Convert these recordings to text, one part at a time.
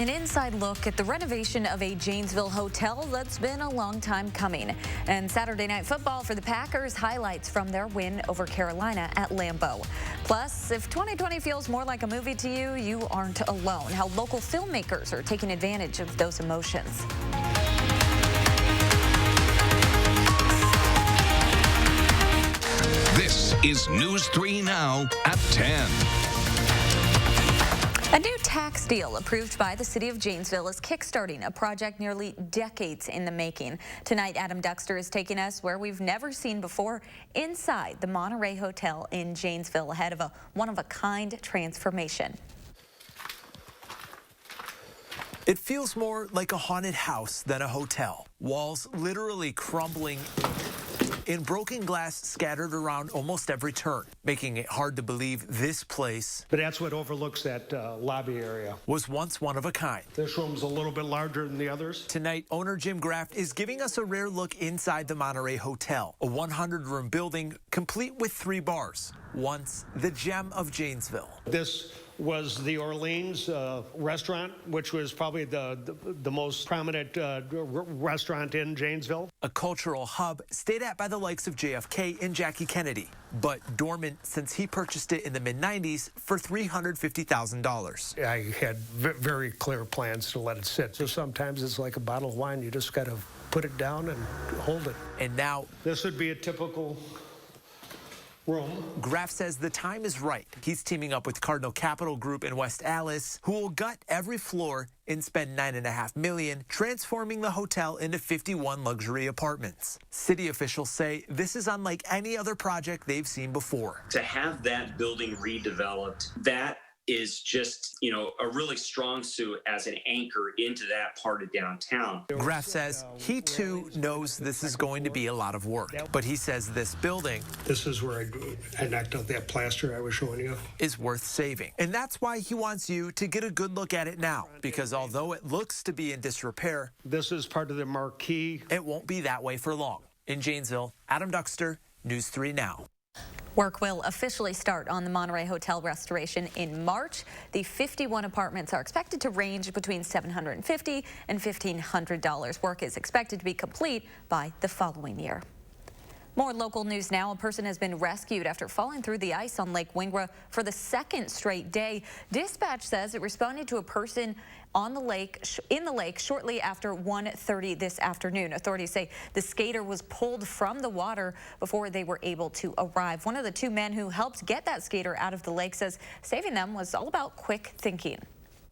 an inside look at the renovation of a Janesville hotel that's been a long time coming. And Saturday Night Football for the Packers, highlights from their win over Carolina at Lambeau. Plus, if 2020 feels more like a movie to you, you aren't alone. How local filmmakers are taking advantage of those emotions. This is News 3 Now at 10. A new tax deal approved by the city of Janesville is kickstarting a project nearly decades in the making. Tonight, Adam Duxter is taking us where we've never seen before, inside the Monterey Hotel in Janesville, ahead of a one-of-a-kind transformation. It feels more like a haunted house than a hotel. Walls literally crumbling and broken glass scattered around almost every turn, making it hard to believe this place, but that's what overlooks that lobby area, was once one of a kind. This room's a little bit larger than the others. Tonight, owner Jim Graft is giving us a rare look inside the Monterey Hotel, a 100-room building complete with 3 bars, once the gem of Janesville. This was the Orleans restaurant, which was probably the most prominent restaurant in Janesville. A cultural hub stayed at by the likes of JFK and Jackie Kennedy, but dormant since he purchased it in the mid-90s for $350,000. I had very clear plans to let it sit. So sometimes it's like a bottle of wine. You just got to put it down and hold it. And now, this would be a typical room. Graff says the time is right. He's teaming up with Cardinal Capital Group in West Allis, who will gut every floor and spend $9.5 million transforming the hotel into 51 luxury apartments. City officials say this is unlike any other project they've seen before. To have that building redeveloped, that is just, a really strong suit as an anchor into that part of downtown. Graff says he too knows this is going to be a lot of work, but he says this building, this is where I knocked out that plaster I was showing you, is worth saving. And that's why he wants you to get a good look at it now, because although it looks to be in disrepair, this is part of the marquee. It won't be that way for long. In Janesville, Adam Duxter, News 3 Now. Work will officially start on the Monterey Hotel restoration in March. The 51 apartments are expected to range between $750 and $1,500. Work is expected to be complete by the following year. More local news now. A person has been rescued after falling through the ice on Lake Wingra for the 2nd straight day. Dispatch says it responded to a person on the lake, shortly after 1:30 this afternoon. Authorities say the skater was pulled from the water before they were able to arrive. One of the 2 men who helped get that skater out of the lake says saving them was all about quick thinking.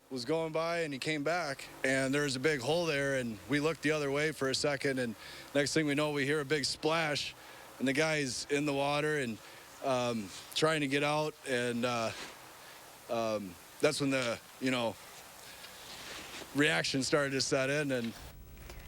Was going by and he came back and there was a big hole there, and we looked the other way for a second, and next thing we know we hear a big splash and the guy's in the water and trying to get out, and that's when the reaction started to set in. And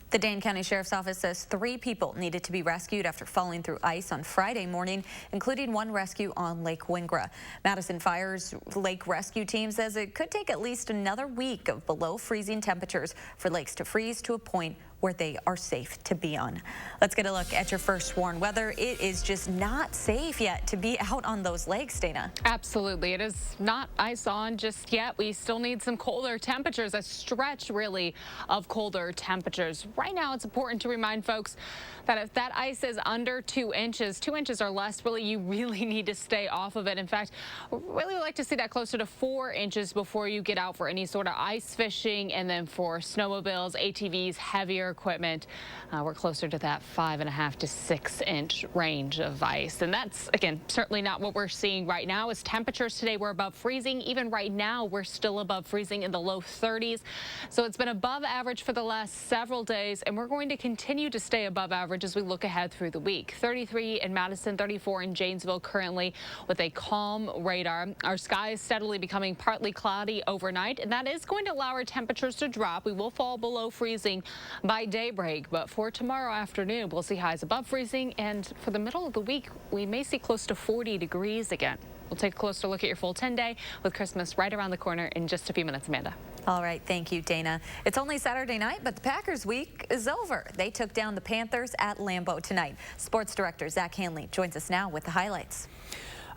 the Dane County Sheriff's Office says 3 people needed to be rescued after falling through ice on Friday morning, including 1 rescue on Lake Wingra. Madison Fire's lake rescue team says it could take at least another week of below freezing temperatures for lakes to freeze to a point where they are safe to be on. Let's get a look at your first warn weather. It is just not safe yet to be out on those lakes, Dana. Absolutely. It is not ice on just yet. We still need some colder temperatures, a stretch really of colder temperatures. Right now, it's important to remind folks that if that ice is under 2 inches, 2 inches or less, you really need to stay off of it. In fact, really like to see that closer to 4 inches before you get out for any sort of ice fishing, and then for snowmobiles, ATVs, heavier equipment, we're closer to that 5.5 to 6 inch range of ice. And that's, again, certainly not what we're seeing right now. As temperatures today were above freezing, even right now we're still above freezing in the low 30s. So it's been above average for the last several days, and we're going to continue to stay above average as we look ahead through the week. 33 in Madison, 34 in Janesville currently with a calm radar. Our sky is steadily becoming partly cloudy overnight, and that is going to allow our temperatures to drop. We will fall below freezing by daybreak, but for tomorrow afternoon, we'll see highs above freezing, and for the middle of the week, we may see close to 40 degrees again. We'll take a closer look at your full 10-day with Christmas right around the corner in just a few minutes, Amanda. All right, thank you, Dana. It's only Saturday night, but the Packers week is over. They took down the Panthers at Lambeau tonight. Sports director Zach Hanley joins us now with the highlights.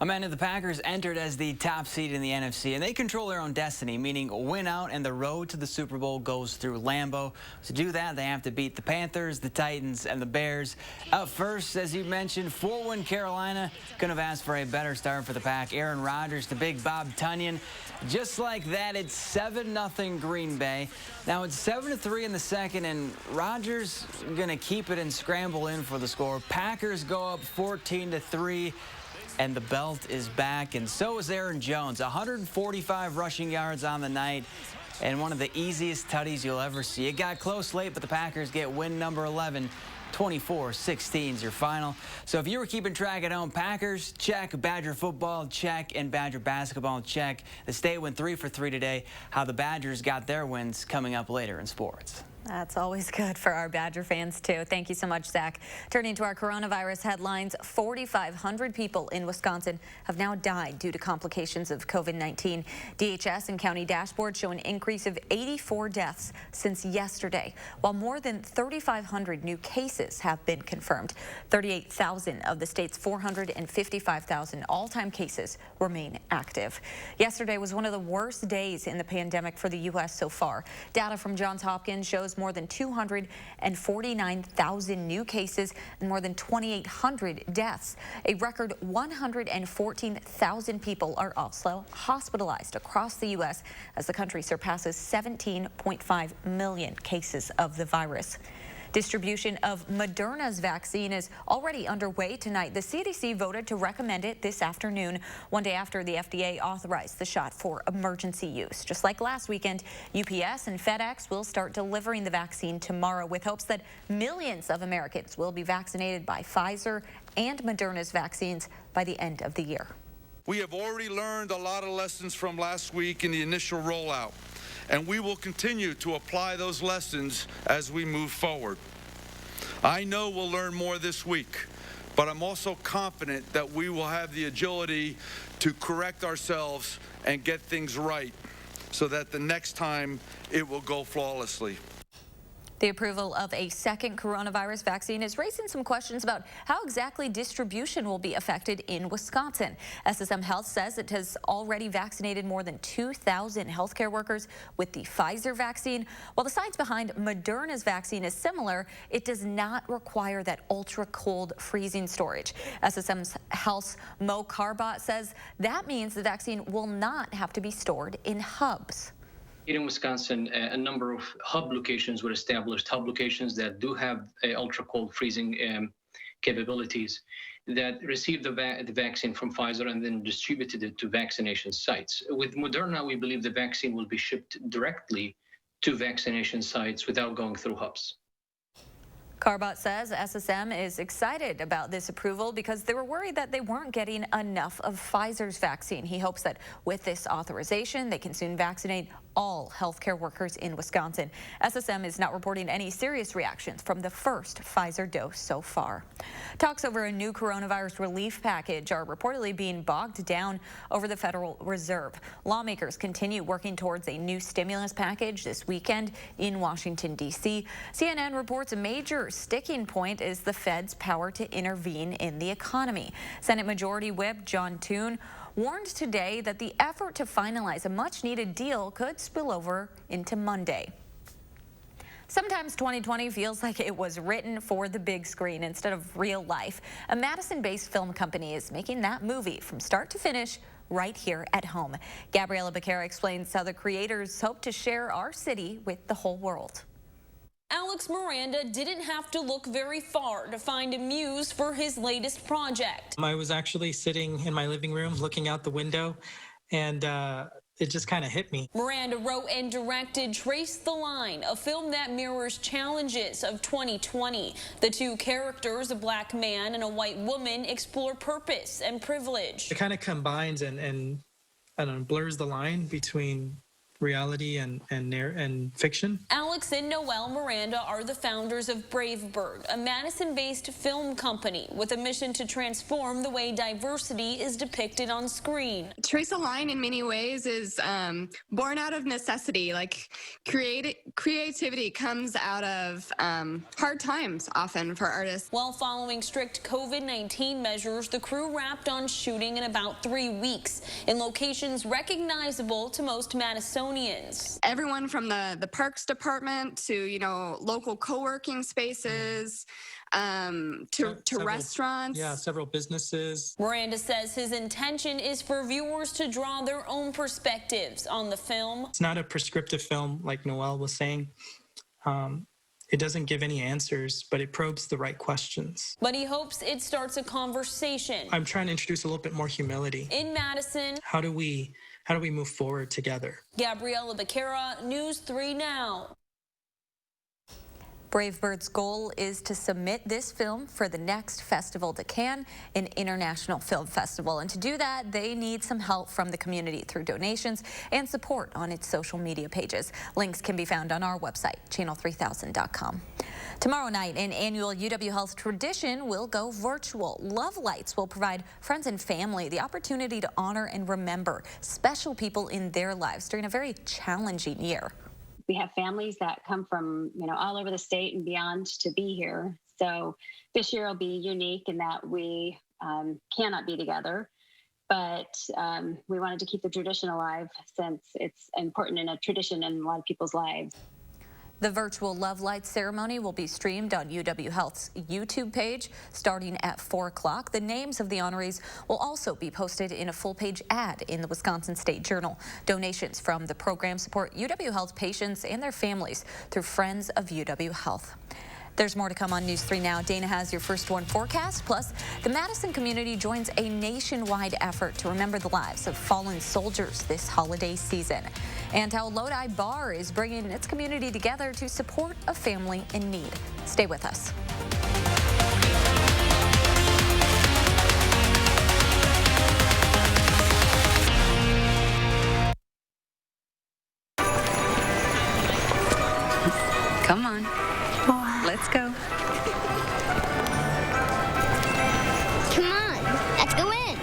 Amanda, the Packers entered as the top seed in the NFC, and they control their own destiny, meaning win out and the road to the Super Bowl goes through Lambeau. To do that, they have to beat the Panthers, the Titans, and the Bears. Up first, as you mentioned, 4-1 Carolina. Couldn't have asked for a better start for the Pack. Aaron Rodgers to Big Bob Tunyon. Just like that, it's 7-0 Green Bay. Now it's 7-3 in the second, and Rodgers going to keep it and scramble in for the score. Packers go up 14-3. And the belt is back, and so is Aaron Jones. 145 rushing yards on the night, and one of the easiest tutties you'll ever see. It got close late, but the Packers get win number 11. 24-16 is your final. So if you were keeping track at home, Packers, check. Badger football, check. And Badger basketball, check. The state went 3 for 3 today. How the Badgers got their wins coming up later in sports. That's always good for our Badger fans, too. Thank you so much, Zach. Turning to our coronavirus headlines, 4,500 people in Wisconsin have now died due to complications of COVID-19. DHS and county dashboards show an increase of 84 deaths since yesterday, while more than 3,500 new cases have been confirmed. 38,000 of the state's 455,000 all-time cases remain active. Yesterday was one of the worst days in the pandemic for the U.S. so far. Data from Johns Hopkins shows more than 249,000 new cases and more than 2,800 deaths. A record 114,000 people are also hospitalized across the U.S. as the country surpasses 17.5 million cases of the virus. Distribution of Moderna's vaccine is already underway tonight. The CDC voted to recommend it this afternoon, one day after the FDA authorized the shot for emergency use. Just like last weekend, UPS and FedEx will start delivering the vaccine tomorrow with hopes that millions of Americans will be vaccinated by Pfizer and Moderna's vaccines by the end of the year. We have already learned a lot of lessons from last week in the initial rollout, and we will continue to apply those lessons as we move forward. I know we'll learn more this week, but I'm also confident that we will have the agility to correct ourselves and get things right so that the next time it will go flawlessly. The approval of a second coronavirus vaccine is raising some questions about how exactly distribution will be affected in Wisconsin. SSM Health says it has already vaccinated more than 2,000 healthcare workers with the Pfizer vaccine. While the science behind Moderna's vaccine is similar, it does not require that ultra-cold freezing storage. SSM Health's Mo Carbot says that means the vaccine will not have to be stored in hubs. Here in Wisconsin, a number of hub locations were established, hub locations that do have ultra-cold freezing capabilities that receive the vaccine from Pfizer and then distributed it to vaccination sites. With Moderna, we believe the vaccine will be shipped directly to vaccination sites without going through hubs. Carbot says SSM is excited about this approval because they were worried that they weren't getting enough of Pfizer's vaccine. He hopes that with this authorization, they can soon vaccinate all healthcare workers in Wisconsin. SSM is not reporting any serious reactions from the first Pfizer dose so far. Talks over a new coronavirus relief package are reportedly being bogged down over the Federal Reserve. Lawmakers continue working towards a new stimulus package this weekend in Washington, D.C. CNN reports a major sticking point is the Fed's power to intervene in the economy. Senate Majority Whip John Thune warned today that the effort to finalize a much-needed deal could spill over into Monday. Sometimes 2020 feels like it was written for the big screen instead of real life. A Madison-based film company is making that movie from start to finish right here at home. Gabriela Becerra explains how the creators hope to share our city with the whole world. Alex Miranda didn't have to look very far to find a muse for his latest project. I was actually sitting in my living room looking out the window, and it just kind of hit me. Miranda wrote and directed Trace the Line, a film that mirrors challenges of 2020. The two characters, a black man and a white woman, explore purpose and privilege. It kind of combines and I don't know, blurs the line between reality and fiction. Alex Alex and Noelle Miranda are the founders of Brave Bird, a Madison-based film company with a mission to transform the way diversity is depicted on screen. Teresa Line, in many ways, is born out of necessity. Like, creativity comes out of hard times, often, for artists. While following strict COVID-19 measures, the crew wrapped on shooting in about 3 weeks in locations recognizable to most Madisonians. Everyone from the parks department to, local co-working spaces, to restaurants. Yeah, several businesses. Miranda says his intention is for viewers to draw their own perspectives on the film. It's not a prescriptive film, like Noelle was saying. It doesn't give any answers, but it probes the right questions. But he hopes it starts a conversation. I'm trying to introduce a little bit more humility. In Madison. How do we move forward together? Gabriela Becerra, News 3 Now. Brave Bird's goal is to submit this film for the next Festival de Cannes, an international film festival. And to do that, they need some help from the community through donations and support on its social media pages. Links can be found on our website, channel3000.com. Tomorrow night, an annual UW Health tradition will go virtual. Love Lights will provide friends and family the opportunity to honor and remember special people in their lives during a very challenging year. We have families that come from, all over the state and beyond to be here. So this year will be unique in that we cannot be together, but we wanted to keep the tradition alive since it's important in a tradition in a lot of people's lives. The virtual Love Lights ceremony will be streamed on UW Health's YouTube page starting at 4 o'clock. The names of the honorees will also be posted in a full-page ad in the Wisconsin State Journal. Donations from the program support UW Health patients and their families through Friends of UW Health. There's more to come on News 3 Now. Dana has your first one forecast. Plus, the Madison community joins a nationwide effort to remember the lives of fallen soldiers this holiday season. And how Lodi Bar is bringing its community together to support a family in need. Stay with us. Come on. Let's go. Come on, let's go in.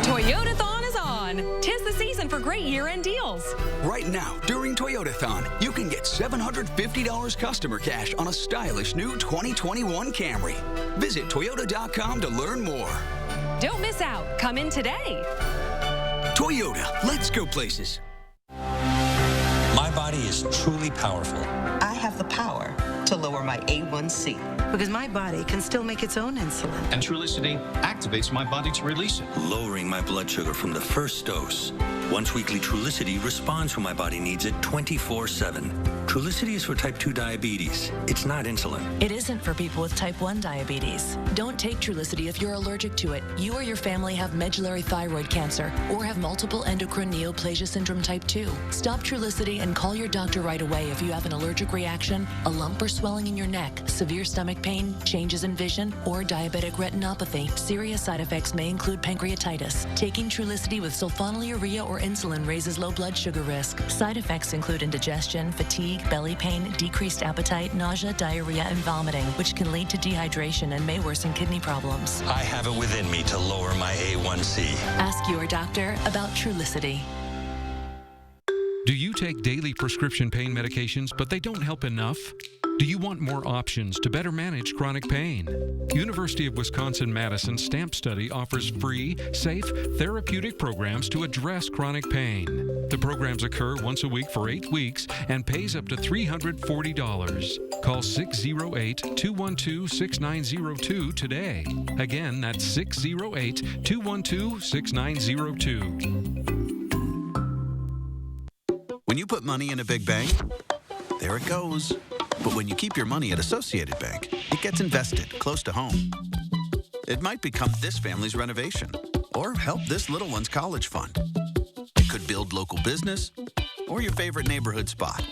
Toyotathon is on. 'Tis the season for great year-end deals. Right now, during Toyotathon, you can get $750 customer cash on a stylish new 2021 Camry. Visit Toyota.com to learn more. Don't miss out. Come in today. Toyota, let's go places. My body is truly powerful. I have the power to lower my A1C because my body can still make its own insulin. And Trulicity activates my body to release it, lowering my blood sugar from the first dose. Once weekly Trulicity responds when my body needs it 24/7. Trulicity is for type 2 diabetes. It's not insulin. It isn't for people with type 1 diabetes. Don't take Trulicity if you're allergic to it. You or your family have medullary thyroid cancer or have multiple endocrine neoplasia syndrome type 2. Stop Trulicity and call your doctor right away if you have an allergic reaction, a lump or swelling in your neck, severe stomach pain, changes in vision, or diabetic retinopathy. Serious side effects may include pancreatitis. Taking Trulicity with sulfonylurea or insulin raises low blood sugar risk. Side effects include indigestion, fatigue, belly pain, decreased appetite, nausea, diarrhea, and vomiting, which can lead to dehydration and may worsen kidney problems. I have it within me to lower my A1C. Ask your doctor about Trulicity. Do you take daily prescription pain medications, but they don't help enough? Do you want more options to better manage chronic pain? University of Wisconsin-Madison STAMP Study offers free, safe, therapeutic programs to address chronic pain. The programs occur once a week for 8 weeks and pays up to $340. Call 608-212-6902 today. Again, that's 608-212-6902. When you put money in a big bank, there it goes. But when you keep your money at Associated Bank, it gets invested close to home. It might become this family's renovation or help this little one's college fund. It could build local business or your favorite neighborhood spot.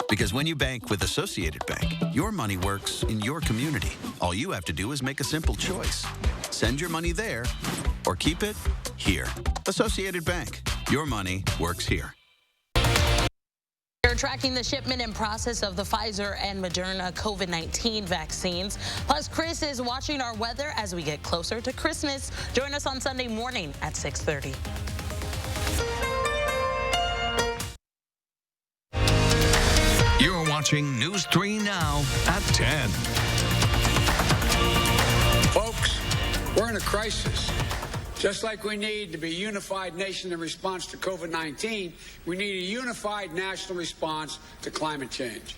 Because when you bank with Associated Bank, your money works in your community. All you have to do is make a simple choice. Send your money there or keep it here. Associated Bank. Your money works here. We're tracking the shipment and process of the Pfizer and Moderna COVID-19 vaccines. Plus, Chris is watching our weather as we get closer to Christmas. Join us on Sunday morning at 6:30. You're watching News 3 Now at 10. Folks, we're in a crisis. Just like we need to be a unified nation in response to COVID-19, we need a unified national response to climate change.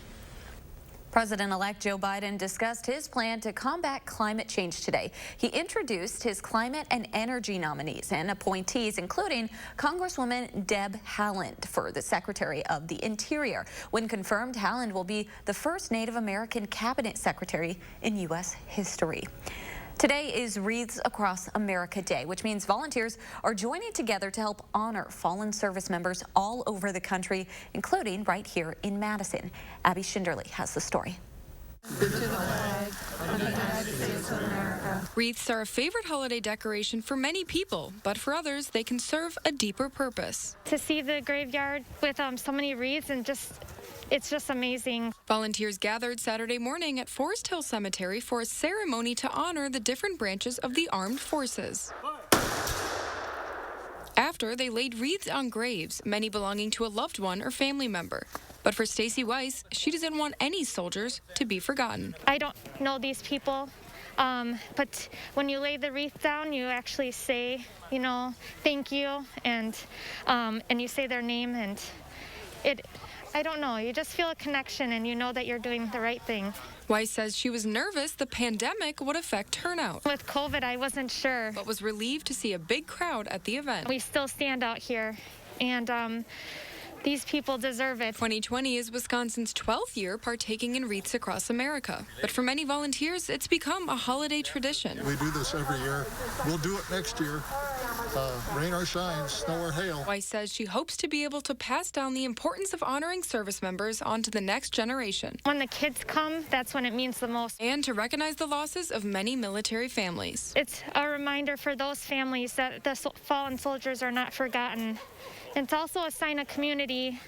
President-elect Joe Biden discussed his plan to combat climate change today. He introduced his climate and energy nominees and appointees, including Congresswoman Deb Haaland for the Secretary of the Interior. When confirmed, Haaland will be the first Native American cabinet secretary in U.S. history. Today is Wreaths Across America Day, which means volunteers are joining together to help honor fallen service members all over the country, including right here in Madison. Abby Schinderly has the story. Wreaths are a favorite holiday decoration for many people, but for others, they can serve a deeper purpose. To see the graveyard with so many wreaths and it's just amazing. Volunteers gathered Saturday morning at Forest Hill Cemetery for a ceremony to honor the different branches of the armed forces. After, they laid wreaths on graves, many belonging to a loved one or family member. But for Stacy Weiss, she doesn't want any soldiers to be forgotten. I don't know these people, but when you lay the wreath down, you actually say, thank you, and you say their name, and I don't know, you just feel a connection and you know that you're doing the right thing. Weiss says she was nervous the pandemic would affect turnout. With COVID, I wasn't sure. But was relieved to see a big crowd at the event. We still stand out here, and these people deserve it. 2020 is Wisconsin's 12th year partaking in Wreaths Across America. But for many volunteers, it's become a holiday tradition. We do this every year. We'll do it next year. Rain or shine, snow or hail. Weiss says she hopes to be able to pass down the importance of honoring service members onto the next generation. When the kids come, that's when it means the most. And to recognize the losses of many military families. It's a reminder for those families that the fallen soldiers are not forgotten. It's also a sign of community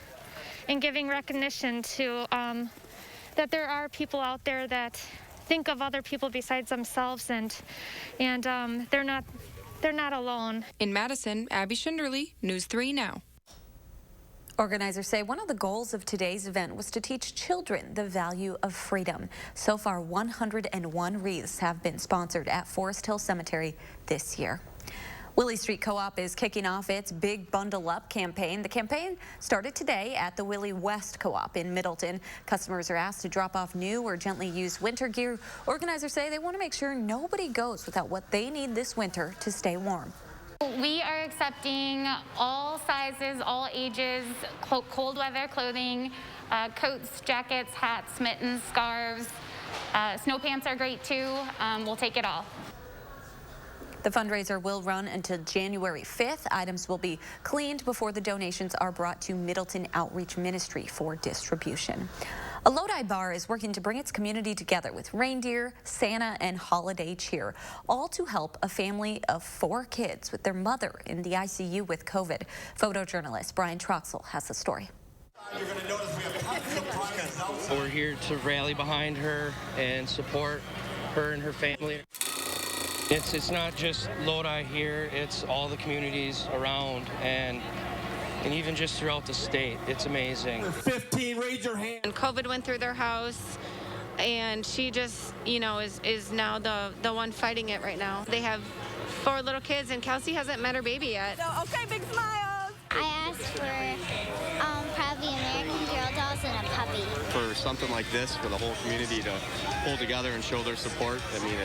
and giving recognition to that there are people out there that think of other people besides themselves, and they're not alone. In Madison, Abby Schinderly, News 3 Now. Organizers say one of the goals of today's event was to teach children the value of freedom. So far, 101 wreaths have been sponsored at Forest Hill Cemetery this year. Willie Street Co-op is kicking off its Big Bundle Up campaign. The campaign started today at the Willie West Co-op in Middleton. Customers are asked to drop off new or gently used winter gear. Organizers say they want to make sure nobody goes without what they need this winter to stay warm. We are accepting all sizes, all ages, cold weather clothing, coats, jackets, hats, mittens, scarves. Snow pants are great too. We'll take it all. The fundraiser will run until January 5th. Items will be cleaned before the donations are brought to Middleton Outreach Ministry for distribution. A Lodi bar is working to bring its community together with reindeer, Santa, and holiday cheer, all to help a family of 4 kids with their mother in the ICU with COVID. Photojournalist Brian Troxel has the story. We're here to rally behind her and support her and her family. It's not just Lodi here, it's all the communities around and even just throughout the state. It's amazing. 15, raise your hand. And COVID went through their house, and she just, is now the one fighting it right now. They have 4 little kids, and Kelsey hasn't met her baby yet. So, okay, big smiles. I asked for probably American Girl dolls and a puppy. For something like this, for the whole community to pull together and show their support, I mean,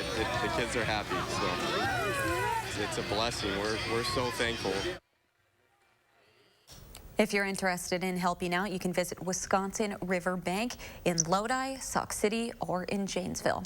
the kids are happy, so it's a blessing. We're so thankful. If you're interested in helping out, you can visit Wisconsin River Bank in Lodi, Sauk City, or in Janesville.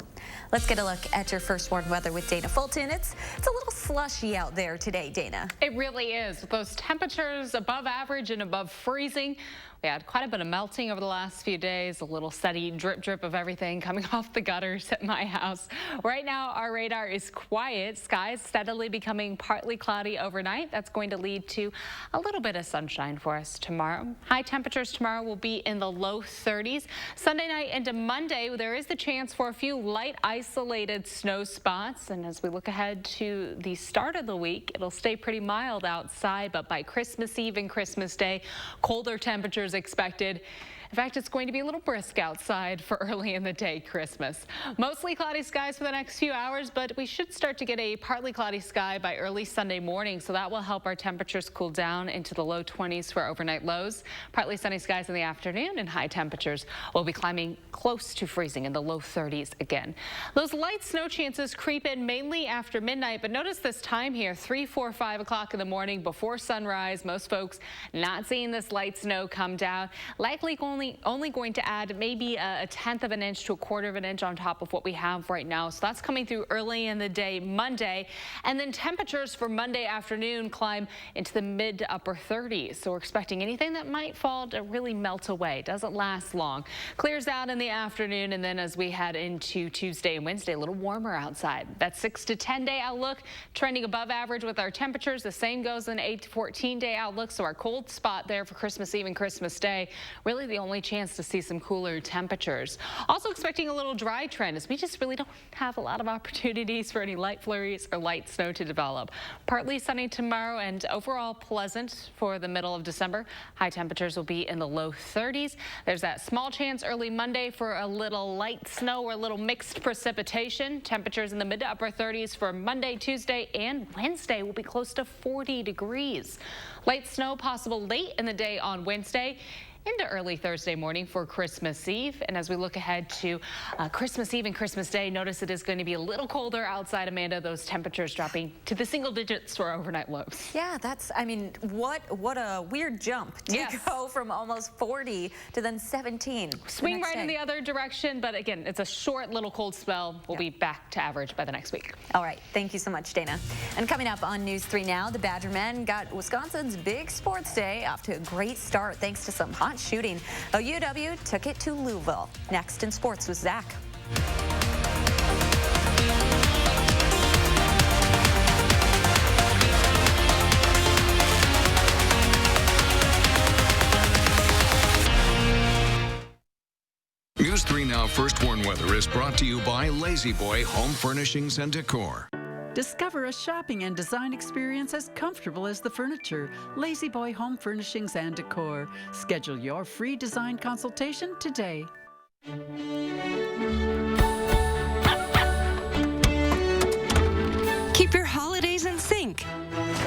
Let's get a look at your first warned weather with Dana Fulton. It's a little slushy out there today, Dana. It really is. With those temperatures above average and above freezing, we had quite a bit of melting over the last few days, a little steady drip of everything coming off the gutters at my house. Right now, our radar is quiet. Skies steadily becoming partly cloudy overnight. That's going to lead to a little bit of sunshine for us. us tomorrow. High temperatures tomorrow will be in the low 30s. Sunday night into Monday, there is the chance for a few light isolated snow spots. And as we look ahead to the start of the week, it'll stay pretty mild outside, but by Christmas Eve and Christmas Day, colder temperatures expected. In fact, it's going to be a little brisk outside for early in the day Christmas. Mostly cloudy skies for the next few hours, but we should start to get a partly cloudy sky by early Sunday morning, so that will help our temperatures cool down into the low 20s for overnight lows. Partly sunny skies in the afternoon, and high temperatures will be climbing close to freezing in the low 30s again. Those light snow chances creep in mainly after midnight, but notice this time here, 3, 4, 5 o'clock in the morning before sunrise. Most folks not seeing this light snow come down. Likely only going to add maybe a 1/10 of an inch to a 1/4 of an inch on top of what we have right now. So that's coming through early in the day Monday. And then temperatures for Monday afternoon climb into the mid to upper 30s. So we're expecting anything that might fall to really melt away. Doesn't last long. Clears out in the afternoon, and then as we head into Tuesday and Wednesday, a little warmer outside. That 6 to 10 day outlook trending above average with our temperatures. The same goes in 8 to 14 day outlook. So our cold spot there for Christmas Eve and Christmas Day, really the only chance to see some cooler temperatures. Also expecting a little dry trend, as we just really don't have a lot of opportunities for any light flurries or light snow to develop. Partly sunny tomorrow and overall pleasant for the middle of December. High temperatures will be in the low 30s. There's that small chance early Monday for a little light snow or a little mixed precipitation. Temperatures in the mid to upper 30s for Monday, Tuesday, and Wednesday will be close to 40 degrees. Light snow possible late in the day on Wednesday into early Thursday morning for Christmas Eve. And as we look ahead to Christmas Eve and Christmas Day, notice it is going to be a little colder outside, Amanda. Those temperatures dropping to the single digits for overnight lows. Yeah, that's, I mean, what a weird jump to go from almost 40 to then 17. Swing right in the other direction, but again, it's a short little cold spell. We'll be back to average by the next week. All right, thank you so much, Dana. And coming up on News 3 Now, the Badger men got Wisconsin's big sports day off to a great start thanks to some hot shooting. UW took it to Louisville. Next in sports with Zach. News 3 Now First Warn Weather is brought to you by Lazy Boy Home Furnishings and Decor. Discover a shopping and design experience as comfortable as the furniture. Lazy Boy Home Furnishings and Decor. Schedule your free design consultation today. Keep your holidays in sync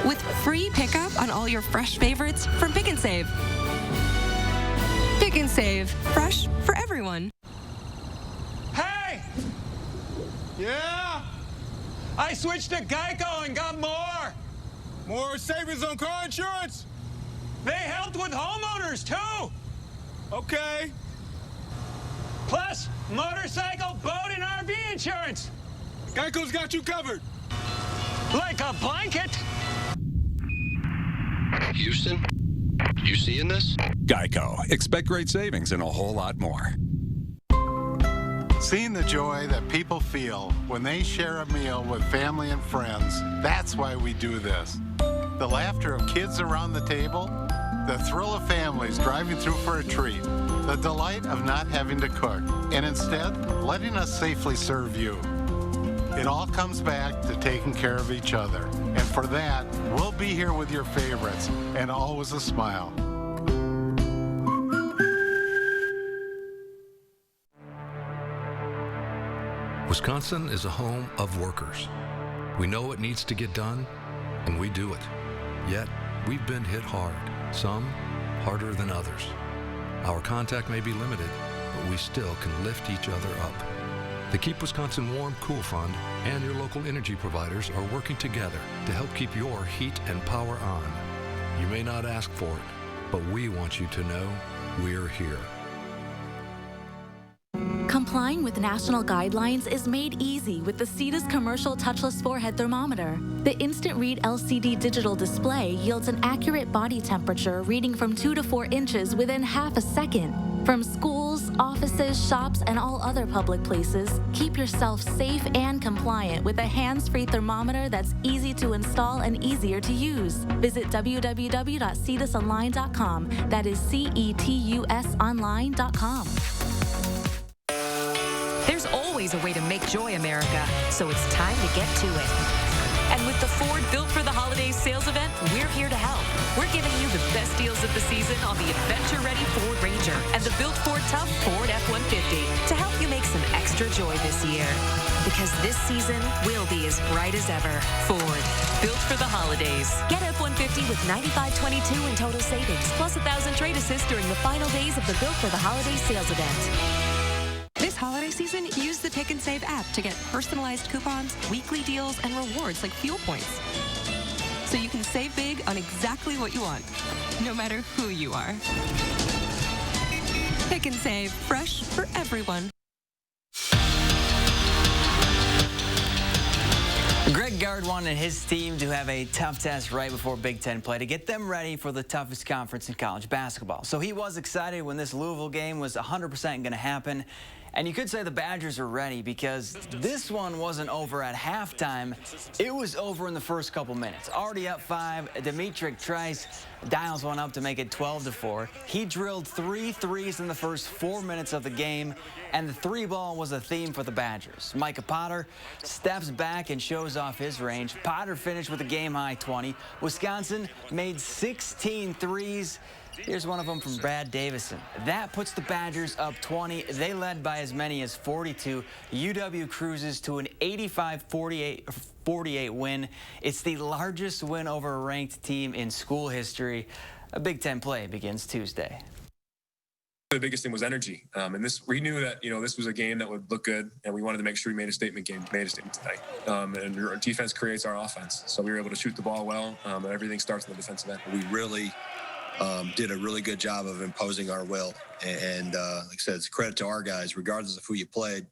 with free pickup on all your fresh favorites from Pick and Save. Pick and Save, fresh for everyone. Hey! Yeah? I switched to GEICO and got more. More savings on car insurance? They helped with homeowners, too. Okay. Plus, motorcycle, boat, and RV insurance. GEICO's got you covered. Like a blanket. Houston, you seeing this? GEICO. Expect great savings and a whole lot more. Seeing the joy that people feel when they share a meal with family and friends, that's why we do this. The laughter of kids around the table, the thrill of families driving through for a treat, the delight of not having to cook, and instead letting us safely serve you. It all comes back to taking care of each other. And for that, we'll be here with your favorites and always a smile. Wisconsin is a home of workers. We know what needs to get done, and we do it. Yet, we've been hit hard, some harder than others. Our contact may be limited, but we still can lift each other up. The Keep Wisconsin Warm Cool Fund and your local energy providers are working together to help keep your heat and power on. You may not ask for it, but we want you to know we're here. Complying with national guidelines is made easy with the CETA's commercial touchless forehead thermometer. The Instant Read LCD digital display yields an accurate body temperature reading from 2 to 4 inches within half a second. From schools, offices, shops, and all other public places, keep yourself safe and compliant with a hands-free thermometer that's easy to install and easier to use. Visit www.cetusonline.com. That is CETUSonline.com. There's always a way to make joy America, so it's time to get to it. And with the Ford Built for the Holidays sales event, we're here to help. We're giving you the best deals of the season on the adventure-ready Ford Ranger and the Built Ford Tough Ford F-150 to help you make some extra joy this year. Because this season will be as bright as ever. Ford, built for the holidays. Get F-150 with $95.22 in total savings, plus 1,000 trade assist during the final days of the Built for the Holidays sales event. This holiday season, use the Pick and Save app to get personalized coupons, weekly deals, and rewards like fuel points. So you can save big on exactly what you want, no matter who you are. Pick and Save, fresh for everyone. Greg Gard wanted his team to have a tough test right before Big Ten play to get them ready for the toughest conference in college basketball. So he was excited when this Louisville game was 100% going to happen. And you could say the Badgers are ready because this one wasn't over at halftime. It was over in the first couple minutes. Already up 5, Demetric Trice dials one up to make it 12-4. He drilled 3 threes in the first 4 minutes of the game, and the 3-ball was a theme for the Badgers. Micah Potter steps back and shows off his range. Potter finished with a game-high 20. Wisconsin made 16 threes. Here's one of them from Brad Davison. That puts the Badgers up 20. They led by as many as 42. UW cruises to an 85-48 win. It's the largest win over a ranked team in school history. A Big Ten play begins Tuesday. The biggest thing was energy, and we knew that this was a game that would look good, and we wanted to make sure we made a statement tonight. And our defense creates our offense, so we were able to shoot the ball well. And everything starts on the defensive end. We really did a really good job of imposing our will, and like I said, it's credit to our guys, regardless of who you played.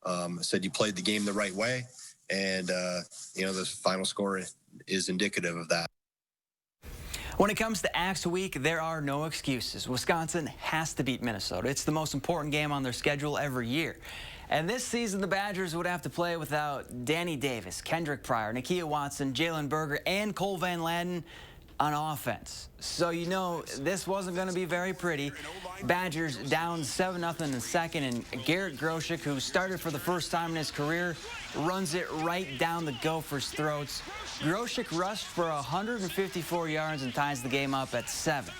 I said you played the game the right way, and the final score is indicative of that. When it comes to Axe Week, there are no excuses. Wisconsin has to beat Minnesota. It's the most important game on their schedule every year. And this season, the Badgers would have to play without Danny Davis, Kendrick Pryor, Nakia Watson, Jalen Berger, and Cole Van Laden on offense. So this wasn't going to be very pretty. Badgers down 7-0 in the second, and Garrett Groshek, who started for the first time in his career, runs it right down the Gophers' throats. Groshek rushed for 154 yards and ties the game up at 7.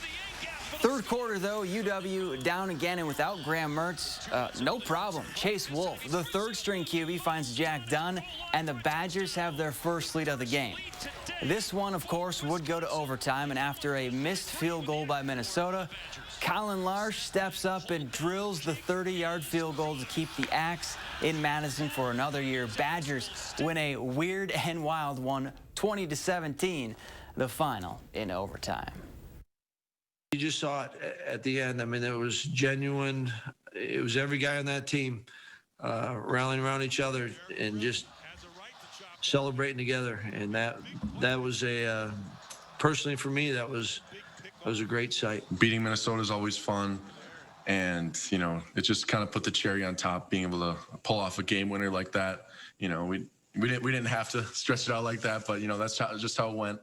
Third quarter, though, UW down again, and without Graham Mertz, no problem. Chase Wolf, the third-string QB, finds Jack Dunn, and the Badgers have their first lead of the game. This one, of course, would go to overtime, and after a missed field goal by Minnesota, Colin Larsh steps up and drills the 30-yard field goal to keep the Axe in Madison for another year. Badgers win a weird and wild one, 20-17, the final in overtime. You just saw it at the end. I mean, it was genuine. It was every guy on that team rallying around each other and just celebrating together. And that was personally for me, that was a great sight. Beating Minnesota is always fun. And, it just kind of put the cherry on top, being able to pull off a game winner like that. We didn't have to stretch it out like that, but, that's just how it went.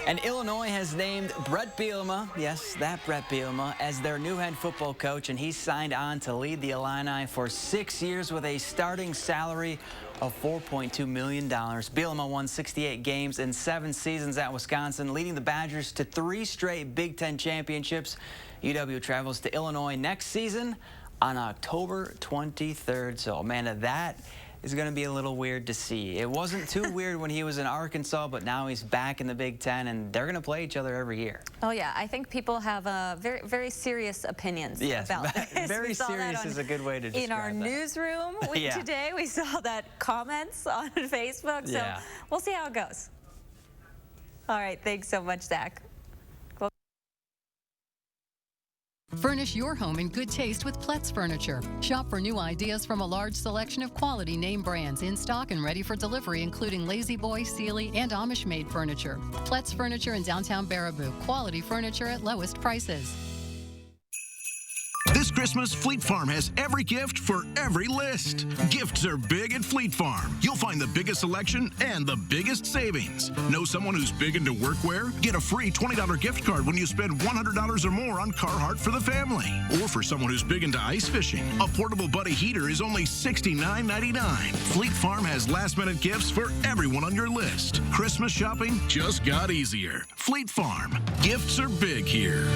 And Illinois has named Brett Bielema, yes, that Brett Bielema, as their new head football coach, and he's signed on to lead the Illini for 6 years with a starting salary of $4.2 million. Bielema won 68 games in 7 seasons at Wisconsin, leading the Badgers to 3 straight Big Ten championships. UW travels to Illinois next season on October 23rd. So, Amanda, that is going to be a little weird to see. It wasn't too weird when he was in Arkansas, but now he's back in the Big Ten, and they're going to play each other every year. Oh, yeah. I think people have very, very serious opinions about this. Very serious is a good way to describe it. In our newsroom today, we saw that comments on Facebook, so we'll see how it goes. All right. Thanks so much, Zach. Furnish your home in good taste with Pletz Furniture. Shop for new ideas from a large selection of quality name brands in stock and ready for delivery, including Lazy Boy, Sealy, and Amish-made furniture. Pletz Furniture in downtown Baraboo. Quality furniture at lowest prices. This Christmas, Fleet Farm has every gift for every list. Gifts are big at Fleet Farm. You'll find the biggest selection and the biggest savings. Know someone who's big into workwear? Get a free $20 gift card when you spend $100 or more on Carhartt for the family. Or for someone who's big into ice fishing, a portable Buddy heater is only $69.99. Fleet Farm has last-minute gifts for everyone on your list. Christmas shopping just got easier. Fleet Farm. Gifts are big here.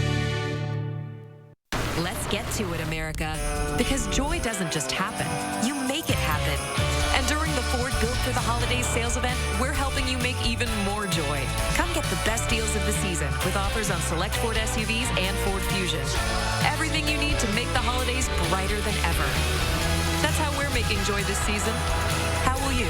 Let's get to it, America. Because joy doesn't just happen. You make it happen. And during the Ford Built for the Holidays sales event, we're helping you make even more joy. Come get the best deals of the season with offers on select Ford SUVs and Ford Fusion. Everything you need to make the holidays brighter than ever. That's how we're making joy this season. How will you?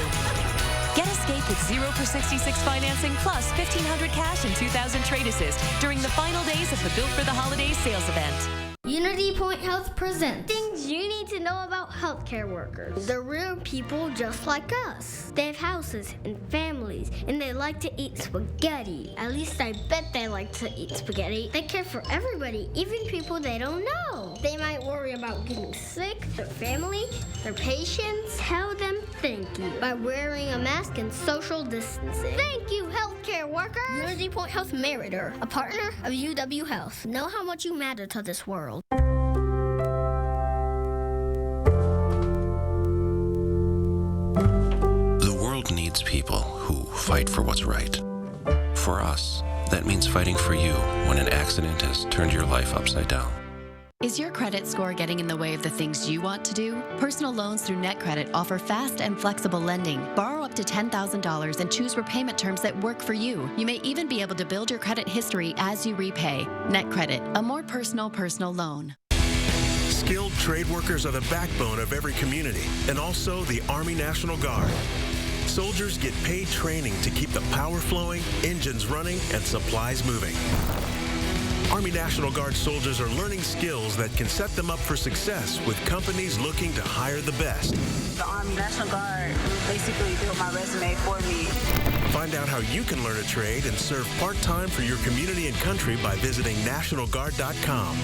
Get Escape with 0 for 66 financing plus $1,500 cash and $2,000 trade assist during the final days of the Built for the Holidays sales event. Unity Point Health presents things you need to know about healthcare workers. They're real people just like us. They have houses and families, and they like to eat spaghetti. At least I bet they like to eat spaghetti. They care for everybody, even people they don't know. They might worry about getting sick, their family, their patients. Tell them thank you by wearing a mask and social distancing. Thank you, healthcare workers. Unity Point Health Meritor, a partner of UW Health. Know how much you matter to this world. The world needs people who fight for what's right. For us, that means fighting for you when an accident has turned your life upside down. Is your credit score getting in the way of the things you want to do? Personal loans through NetCredit offer fast and flexible lending. Borrow up to $10,000 and choose repayment terms that work for you. You may even be able to build your credit history as you repay. NetCredit, a more personal loan. Skilled trade workers are the backbone of every community, and also the Army National Guard. Soldiers get paid training to keep the power flowing, engines running, and supplies moving. Army National Guard soldiers are learning skills that can set them up for success with companies looking to hire the best. The Army National Guard basically built my resume for me. Find out how you can learn a trade and serve part-time for your community and country by visiting nationalguard.com.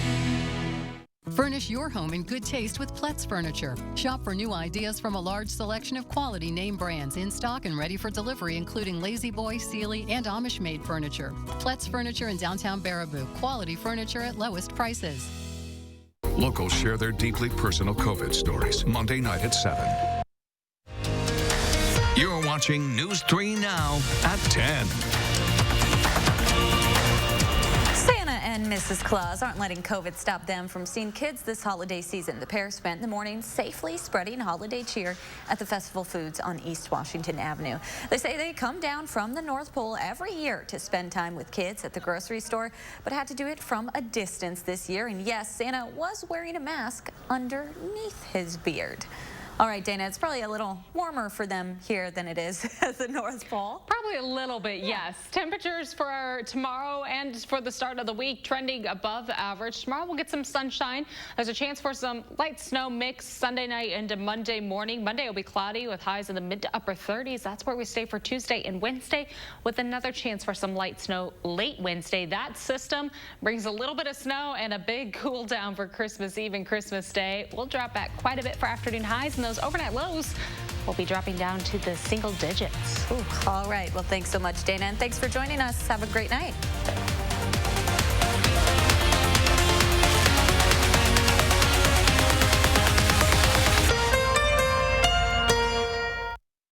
Furnish your home in good taste with Pletz Furniture. Shop for new ideas from a large selection of quality name brands in stock and ready for delivery, including Lazy Boy, Sealy, and Amish-made furniture. Pletz Furniture in downtown Baraboo. Quality furniture at lowest prices. Locals share their deeply personal COVID stories Monday night at 7. You're watching News 3 Now at 10. Santa and Mrs. Claus aren't letting COVID stop them from seeing kids this holiday season. The pair spent the morning safely spreading holiday cheer at the Festival Foods on East Washington Avenue. They say they come down from the North Pole every year to spend time with kids at the grocery store, but had to do it from a distance this year. And yes, Santa was wearing a mask underneath his beard. All right, Dana, it's probably a little warmer for them here than it is at the North Pole. Probably a little bit, yes. Temperatures for tomorrow and for the start of the week trending above average. Tomorrow we'll get some sunshine. There's a chance for some light snow mix Sunday night into Monday morning. Monday will be cloudy with highs in the mid to upper 30s. That's where we stay for Tuesday and Wednesday, with another chance for some light snow late Wednesday. That system brings a little bit of snow and a big cool down for Christmas Eve and Christmas Day. We'll drop back quite a bit for afternoon highs, and those overnight lows will be dropping down to the single digits. Ooh, all right. Well, thanks so much, Dana, and thanks for joining us. Have a great night.